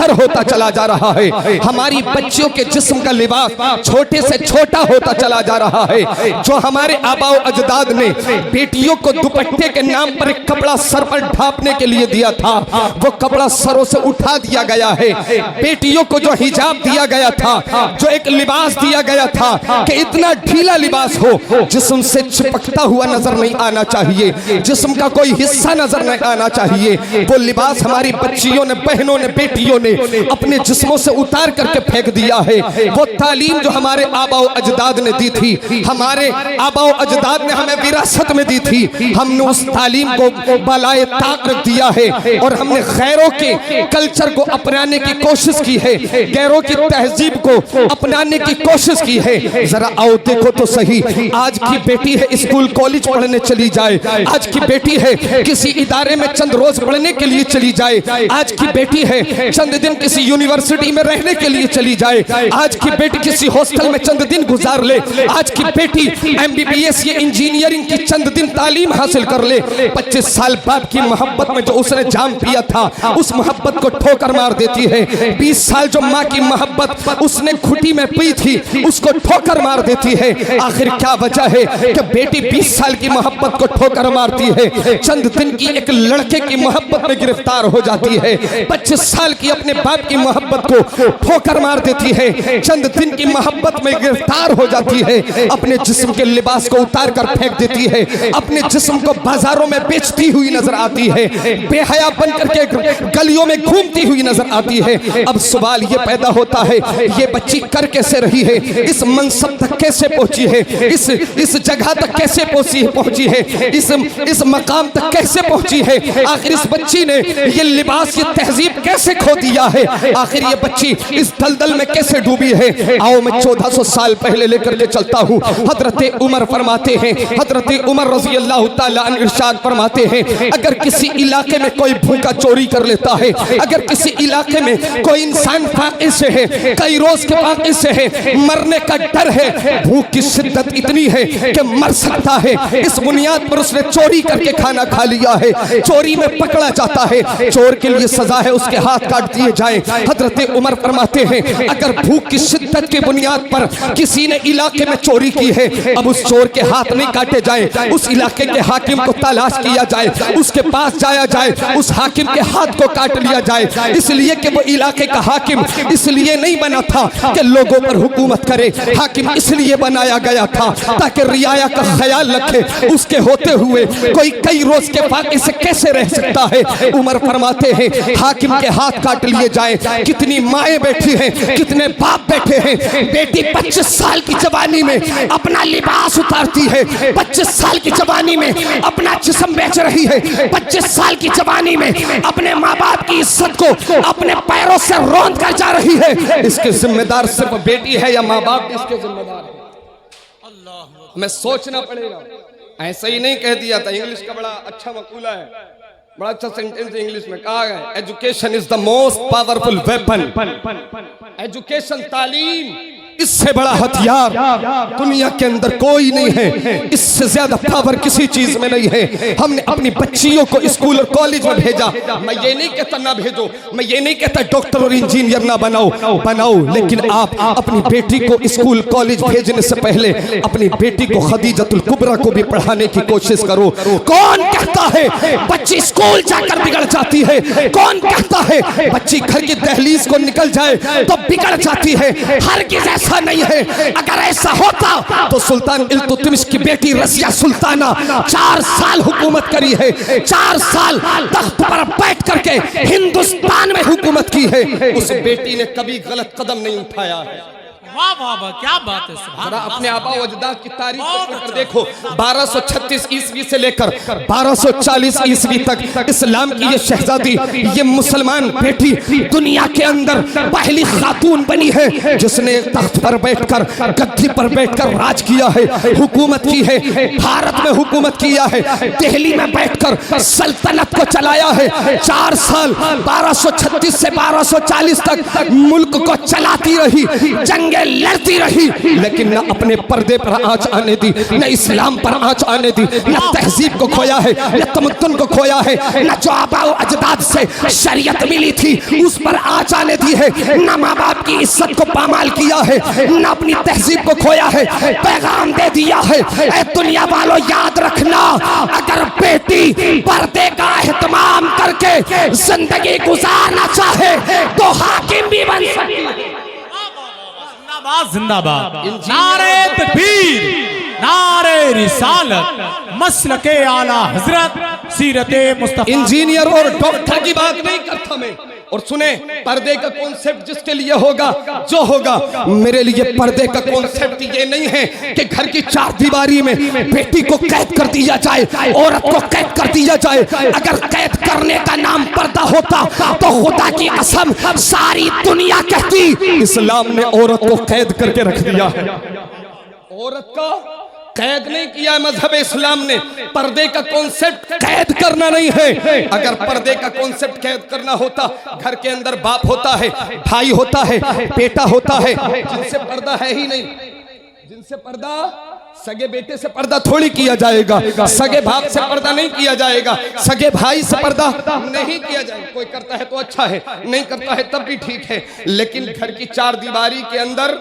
بدتر ہوتا چلا جا رہا ہے. ہماری بچیوں کے جسم کا لباس چھوٹے سے چھوٹا ہوتا چلا جا رہا ہے. جو ہمارے آباء و اجداد نے بیٹیوں کو دوپٹے کے نام پر ایک کپڑا سر پر ڈھانپنے کے لیے دیا تھا، وہ کپڑا سروں سے اٹھا دیا گیا ہے. بیٹیوں کو جو حجاب دیا گیا تھا، جو ایک لباس دیا گیا تھا کہ اتنا ڈھیلا لباس ہو، جسم سے چپکتا ہوا نظر نہیں آنا چاہیے، جسم کا کوئی حصہ نظر نہیں آنا چاہیے، وہ لباس ہماری بچیوں نے، بہنوں نے، بیٹیوں نے اپنے جسموں سے اتار کر کے پھینک دیا ہے. وہ تعلیم جو ہمارے آباء و اجداد نے دی تھی، ہمارے آباء و اجداد نے ہمیں وراثت میں دی تھی، ہم نے اس تعلیم کو بالائے طاق رکھ دیا ہے اور ہم نے غیروں کے کلچر کو اپنانے کی کوشش کی ہے، غیروں کی تہذیب کو اپنانے کی کوشش کی ہے. ذرا آؤ دیکھو تو صحیح، آج کی بیٹی ہے اسکول کالج پڑھنے چلی جائے، آج کی بیٹی ہے کسی ادارے میں چند روز پڑھنے کے لیے چلی جائے، آج کی بیٹی ہے چند دن کسی یونیورسٹی میں رہنے کے لیے چلی جائے، آج کی بیٹی کسی ہاسٹل میں چند دن گزار لے، آج کی بیٹی MBBS یا انجینئرنگ کی چند دن تعلیم حاصل کر لے. 25 سال باپ کی محبت میں جو اس نے جام پیا تھا، اس محبت کو ٹھوکر مار دیتی ہے. 20 سال جو ماں کی محبت اس نے گھٹی میں پی تھی، اس کو ٹھوکر مار دیتی ہے. آخر کیا وجہ ہے کہ بیٹی 20 سال کی محبت کو ٹھوکر مارتی ہے، چند دن کی ایک لڑکے کی محبت میں گرفتار ہو جاتی ہے، 25 سال کی اپنے باپ کی محبت کو ٹھوکر مار دیتی ہے، چند دن کی محبت میں گرفتار ہو جاتی ہے، اپنے جسم کے لباس کو اتار کر پھینک دیتی ہے، اپنے جسم کو بازاروں میں بیچتی ہوئی نظر آتی ہے، بے حیا بن کر کے گلیوں میں گھومتی ہوئی نظر آتی ہے. اب سوال یہ پیدا ہوتا ہے، یہ بچی کر کیسے رہی ہے، اس منصب تک کیسے پہنچی ہے، اس جگہ تک کیسے پہنچی ہے، اس مقام تک کیسے پہنچی ہے؟ آخر اس بچی نے یہ لباس، یہ تہذیب کیسے کھو دیا ہے؟ آخر یہ بچی اس دلدل میں کیسے ڈوبی ہے؟ آؤ میں 1400 سال پہلے لے کر کے چلتا ہوں. حضرت عمر فرماتے ہیں، حضرت عمر رضی اللہ تعالیٰ عنہ ارشاد فرماتے ہیں، اگر کسی علاقے میں کوئی بھوکا چوری کر لیتا ہے، اگر کسی علاقے میں کوئی انسان فاقے سے ہے، کئی روز کے فاقے سے ہے، مرنے کا ڈر ہے، بھوک کی شدت اتنی ہے کہ مر سکتا ہے، اس بنیاد پر اس نے چوری کر کے کھانا کھا لیا ہے، چوری میں پکڑا جاتا ہے، چور کے لیے سزا ہے اس کے ہاتھ کاٹ دیے جائیں. حضرت عمر فرماتے ہیں، اگر بھوک کی شدت کی بنیاد پر کسی نے علاقے میں چوری کی ہے، اب اس چور کے ہاتھ نہیں کاٹے جائیں، اس علاقے کے حاکم کو تلاش کیا جائے، اس کے پاس جایا جائے، اس حاکم کے ہاتھ کو کاٹ لیا جائے، اس لیے کہ وہ علاقے کا حاکم اس لیے نہیں بنا تھا کہ لوگوں پر حکومت کرے، حاکم اس لیے بنایا گیا تھا تاکہ رعایا کا خیال رکھے. اس کے ہوتے ہوئے کوئی کئی روز کے فاقے سے کیسے رہ سکتا ہے؟ عمر فرماتے ہیں، حاکم کے ہاتھ کاٹ لیے جائیں. کتنی مائیں بیٹھی ہیں، کتنے باپ بیٹھے ہیں. بیٹی 25 سال کی جوانی میں اپنا لباس اتارتی ہے، 25 سال کی جوانی میں اپنا جسم بیچ رہی ہے، 25 سال کی جوانی میں اپنے ماں باپ کی عزت کو اپنے پیروں سے روند کر جا رہی ہے. اس کے ذمہ دار صرف بیٹی ہے یا ماں باپ اس کے ذمہ دار ہے؟ ہمیں سوچنا پڑے گا. ایسا ہی نہیں کہہ دیا تھا. انگلش کا بڑا اچھا مقولہ ہے، بڑا اچھا سینٹنس انگلش میں کہا گیا ہے، education is the most powerful weapon. Education, تعلیم، اس سے بڑا ہتھیار دنیا کے اندر کوئی نہیں ہے، اس سے زیادہ پاور کسی چیز میں نہیں ہے. ہم نے اپنی بچیوں کو اسکول اور کالج میں بھیجا. میں یہ نہیں کہتا نہ بھیجو، میں یہ نہیں کہتا ڈاکٹر اور انجینئر نہ بناؤ، لیکن آپ اپنی بیٹی کو اسکول کالج بھیجنے سے پہلے اپنی بیٹی کو خدیجۃ الکبریٰ کو بھی پڑھانے کی کوشش کرو. کون کہتا ہے بچی اسکول جا کر بگڑ جاتی ہے؟ کون کہتا ہے بچی گھر کی دہلیز کو نکل جائے تو بگڑ جاتی ہے؟ ہرگز ایسا نہیں ہے. اگر ایسا ہوتا تو سلطان التتمش کی بیٹی رضیہ سلطانہ 4 سال حکومت کری ہے، 4 سال تخت پر بیٹھ کر کے ہندوستان میں حکومت کی ہے. اس بیٹی نے کبھی غلط قدم نہیں اٹھایا ہے. واہ واہ واہ، کیا بات ہے. ذرا اپنے آباء و اجداد کی تاریخ کو پڑھ کر دیکھو. 1236 عیسوی سے لے کر 1240 عیسوی تک اسلام کی یہ شہزادی، یہ مسلمان بیٹی دنیا کے اندر پہلی خاتون بنی ہے جس نے تخت پر بیٹھ کر، گدی پر بیٹھ کر راج کیا ہے، حکومت کی ہے، بھارت میں حکومت کیا ہے، دہلی میں بیٹھ کر سلطنت کو چلایا ہے. 4 سال 1236 سے 1240 تک ملک کو چلاتی رہی. جنگ جنگیں لڑتی رہی لیکن نہ اپنے پردے پر آنچ آنے دی، نہ اسلام پر آنچ آنے دی، نہ تہذیب کو کھویا ہے، نہ تمدن کو کھویا ہے، نہ جو آباء و اجداد سے شریعت ملی تھی اس پر آنچ آنے دی ہے، نہ ماں باپ کی عزت کو پامال کیا ہے، نہ اپنی تہذیب کو کھویا ہے، پیغام دے دیا ہے اے دنیا والو یاد رکھنا اگر بیٹی پردے کا اہتمام کر کے زندگی گزارنا چاہے تو حاکم بھی بن سکتی ہے۔ زندہ باد، نعرہ تکبیر، نعرہ رسالت، مسلک اعلیٰ حضرت سیرت مصطفیٰ۔ انجینئر اور ڈاکٹر کی بات نہیں کرتا میں، اور سنیں پردے کا کانسیپٹ جس کے لیے ہوگا جو ہوگا، میرے لیے پردے کا کانسیپٹ یہ نہیں ہے کہ گھر کی چار دیواری میں بیٹی کو قید کر دیا جائے، عورت کو قید کر دیا جائے۔ اگر قید کرنے کا نام پردہ ہوتا تو خدا کی قسم ساری دنیا کہتی اسلام نے عورت کو قید کر کے رکھ دیا ہے۔ عورت کا قید نہیں کیا ہے مذہب اسلام نے، پردے کا کانسیپٹ قید کرنا نہیں ہے۔ اگر پردے کا کانسیپٹ قید کرنا ہوتا، گھر کے اندر باپ ہوتا ہے، بھائی ہوتا ہے، بیٹا ہوتا ہے، جن سے پردہ ہے ہی نہیں، جن سے پردہ سگے بیٹے سے پردہ تھوڑی کیا جائے گا، سگے باپ سے پردہ نہیں کیا جائے گا، سگے بھائی سے پردہ نہیں کیا جائے گا۔ کوئی کرتا ہے تو اچھا ہے، نہیں کرتا ہے تب بھی ٹھیک ہے، لیکن گھر کی چار دیواری کے اندر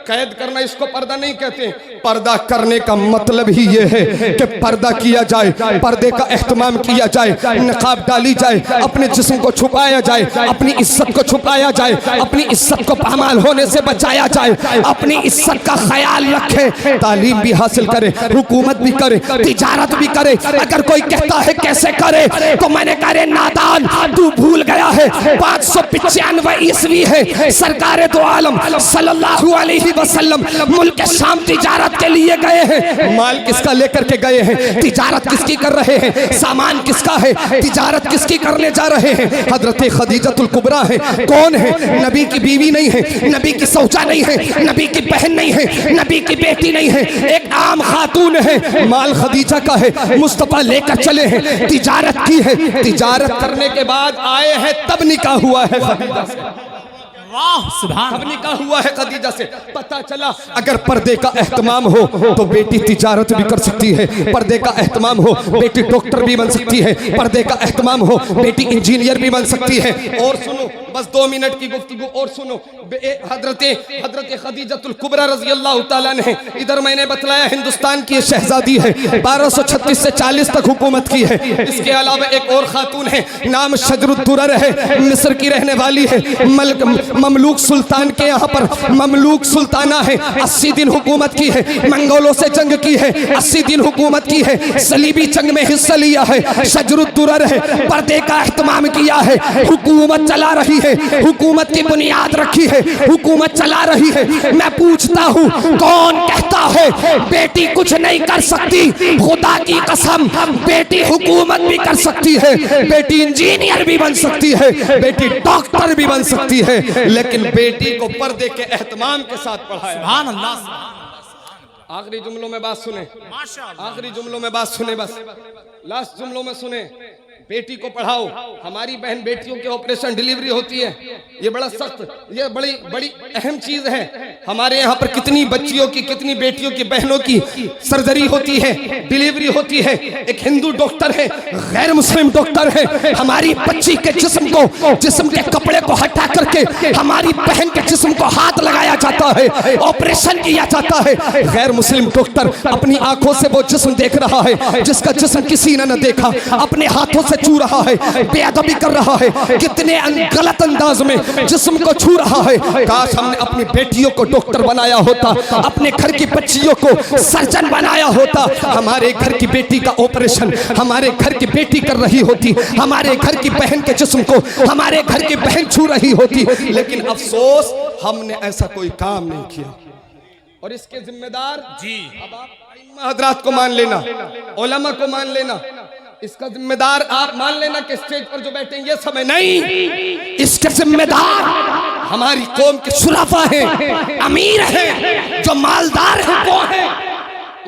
قید کرنا اس کو پردہ نہیں کہتے۔ پردہ کرنے کا مطلب ہی یہ ہے کہ پردہ کیا جائے، پردے کا اہتمام کیا جائے، نقاب ڈالی جائے، اپنے جسم کو چھپایا جائے، اپنی عزت کو چھپایا جائے، اپنی عزت کو پامال ہونے سے بچایا جائے، اپنی عزت کا خیال رکھے، تعلیم بھی حاصل کرے، حکومت بھی کرے، تجارت بھی کرے۔ اگر کوئی کہتا ہے کیسے کرے تو میں نے کہا نادان تو بھول گیا ہے 595 عیسوی ہے، سرکار دو عالم صلی اللہ علیہ وسلم ملک شام تجارت کے لیے گئے ہیں۔ مال کس کا لے کر کے گئے ہیں؟ تجارت کس کی کر رہے ہیں؟ سامان کس کا ہے؟ تجارت کس کی کرنے جا رہے ہیں؟ حضرت خدیجۃ الکبریٰ ہے۔ کون ہے؟ نبی کی بیوی نہیں ہے، نبی کی زوجہ نہیں ہے، نبی کی بہن نہیں ہے، نبی کی بیٹی نہیں ہے، ایک عام خاتون ہے۔ مال خدیجہ کا ہے، مصطفیٰ لے کر چلے ہیں، تجارت کی ہے، تجارت کرنے کے بعد آئے ہیں تب نکاح ہوا ہے خدیجہ سے، تب نکاح ہوا ہے خدیجہ سے۔ پتہ چلا اگر پردے کا اہتمام ہو تو بیٹی تجارت بھی کر سکتی ہے، پردے کا اہتمام ہو بیٹی ڈاکٹر بھی بن سکتی ہے، پردے کا اہتمام ہو بیٹی انجینئر بھی بن سکتی ہے۔ اور سنو بس 2 منٹ کی گفتگو اور سنو، حضرت خدیجۃ الکبریٰ رضی اللہ تعالیٰ نے ادھر میں نے بتلایا ہندوستان کی شہزادی ہے، 1236 سے 40 تک حکومت کی ہے۔ اس کے علاوہ ایک اور خاتون ہے، نام شجر الدرر ہے، مصر کی رہنے والی ہے، مملوک سلطان کے یہاں پر مملوک سلطانہ ہے، 80 دن حکومت کی ہے، منگولوں سے جنگ کی ہے، 80 دن حکومت کی ہے، صلیبی جنگ میں حصہ لیا ہے، شجر الدرر ہے، پردے کا اہتمام کیا ہے، حکومت چلا رہی ہے، حکومت کی بنیاد رکھی ہے، حکومت چلا رہی ہے۔ میں پوچھتا ہوں کون کہتا ہے بیٹی کچھ نہیں کر سکتی؟ خدا کی قسم بیٹی حکومت بھی کر سکتی ہے، بیٹی انجینئر بھی بن سکتی ہے، بیٹی ڈاکٹر بھی بن سکتی ہے، لیکن بیٹی کو پردے کے اہتمام کے ساتھ پڑھایا۔ سبحان اللہ، آخری جملوں میں بات سنیں، آخری جملوں میں بات سنیں، بس لاسٹ جملوں میں سنیں۔ بیٹی کو پڑھاؤ، ہماری بہن بیٹیوں کے آپریشن ڈیلیوری ہوتی ہے، یہ بڑا سخت، یہ بڑی اہم چیز ہے۔ ہمارے یہاں پر کتنی بچیوں کی، کتنی بیٹیوں کی، بہنوں کی سرجری ہوتی ہے، ڈیلیوری ہوتی ہے۔ ایک ہندو ڈاکٹر ہے، غیر مسلم ڈاکٹر ہے، ہماری بچی کے جسم کے کپڑے کو ہٹا کر کے ہماری بہن کے جسم کو ہاتھ لگایا جاتا ہے، آپریشن کیا جاتا ہے۔ غیر مسلم ڈاکٹر اپنی آنکھوں سے وہ جسم دیکھ رہا ہے جس کا جسم کسی نے نہ دیکھا، اپنے ہاتھوں سے چھو رہا ہے، بے ادبی کر رہا ہے، کتنے غلط انداز میں جسم کو چھو رہا ہے۔ کاش ہم نے اپنی بیٹیوں کو ڈاکٹر بنایا ہوتا، اپنے گھر کی بچیوں کو سرجن بنایا ہوتا۔ ہمارے گھر کی بیٹی کا آپریشن ہمارے گھر کی بیٹی کر رہی ہوتی، ہمارے گھر کی بہن کے جسم کو ہمارے گھر کی بہن چھو رہی ہوتی، لیکن افسوس ہم نے ایسا کوئی کام نہیں کیا۔ اور اس کے ذمہ دار اب آپ حضرات کو مان لینا، علماء کو مان لینا، اس کا ذمہ دار آپ مان لینا کہ اسٹیج پر جو بیٹھے ہیں یہ سب نہیں، اس کے ذمہ دار ہماری قوم کے شرفاء ہیں، امیر ہیں، جو مالدار ہیں وہ ہیں۔